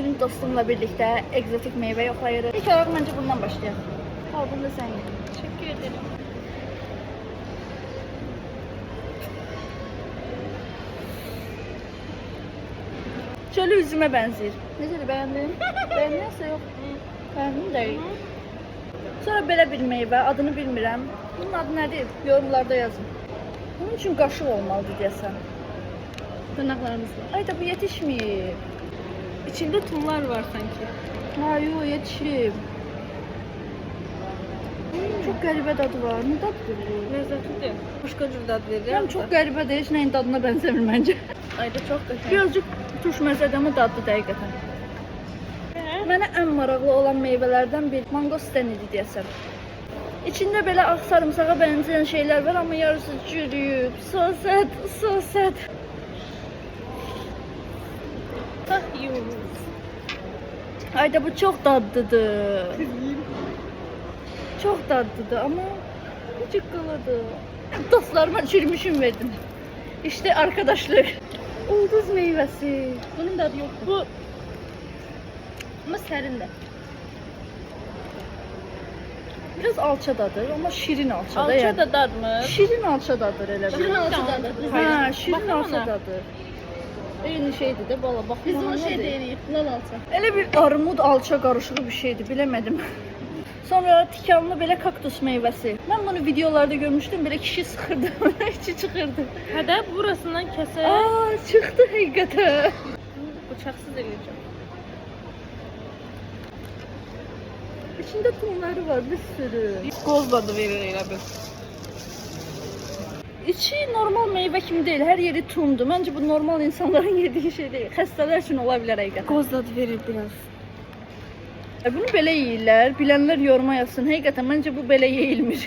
Şimdi dostumla birlikte egzotik meyve yoklayırız. İlk olarak bence bundan başlayalım. Al bunu da sen ye. Teşekkür ederim. Şöyle üzüme benziyor. Necə beğendin? Beğendinsə yok. Beğendin değil. Sonra belə bir meyve, adını bilmirəm. Bunun adı nədir? Yorumlarda yazın. Bunun için qaşıq olmalıdır deyəsən. Tırnaklarımız var. Ay da bu yetişmeyib. İçinde tumlar var sanki. Ha yo yetişib. Çok qəribə dadı var. Ne dadıdır bu? Lezzetli. Başka cür tat verir. Yani çok qəribə deyil, heç nəyin dadına bənzəmir məncə. Ay da çok güzel. Birazcık turş məzədə ama dadlı dəqiqətən. Mənə ən maraqlı olan meyvələrdən bir mangostin idi deyəsəm. İçində belə ağ sarımsağa bənzəyən şeylər var ama yarısı çürüyüb. Soset. Ay da bu çok dadlıdır. Çok dadlıdır ama küçük kaladı. Dostlarıma çürümüşüm verdim. İşte arkadaşlık. Ulduz meyvesi. Bunun tadı yok. Bu ama serin de. Biraz alça dadır ama şirin alça, Alça yani. da dadmır. Şirin alça dadır elə bir. Şirin alça dadır. Ha, şirin Bakın alça ona. dadır. Eyni şeydir də bala, bax. Biz bana onu şey nədir? deyirik. Lal alça. Elə bir armud alça qarışığı bir şeydi, bilemedim. Sonra tikanlı belə kaktus meyvəsi. Mən bunu videolarda görmüşdüm, belə kişi sıxırdı, içi çıxırdı. Hadi burasından keser. Aa, çıxdı həqiqətən. Bıçaksız eleyeceğim. İçində tumları var bir sürü. Koz tadı verir elə bir. İçi normal meyvə kimi deyil, hər yeri tumdur. Məncə bu normal insanların yediyi şey deyil. Xəstələr üçün ola bilər həqiqətən. Koz tadı verir biraz. Bunu belə yeyirlər, bilənlər yoruma yazsın. Həqiqətən məncə bu belə yeyilmir.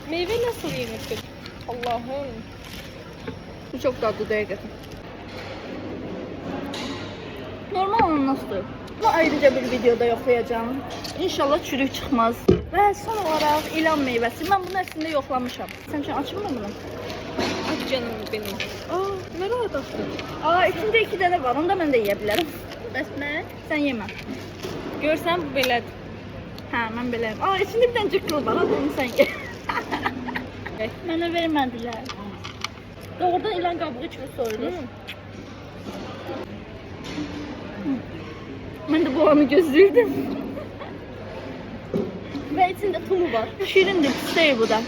Meyve nasıl yenir peki? Allah'ım. Bu çok tatlı həqiqətən. Normal ananasdır. Bunu ayrıca bir videoda yoxlayacağım. İnşallah çürük çıxmaz. Və son olaraq ilan meyvəsi. Mən bunu əslində yoxlamışam. Sən üçün açılmır bunu? Aç canım benim. Aa, ne kadar tatlı. Aa, içində 2 dənə var. Onu da mən də yeyə bilərəm. Besme. Sən yemə. Görsen bu belədir. Hə, mən beləyəm. Aa, içində bir dənə cıqqıl var. Hadi onu sən ye. Mənə vermədilər. Doğrudan ilan kabuğu içine soyulur. Mən də bu anı gözləyirdim. Ve içinde tumu var. Şirindir, pis deyil bu da.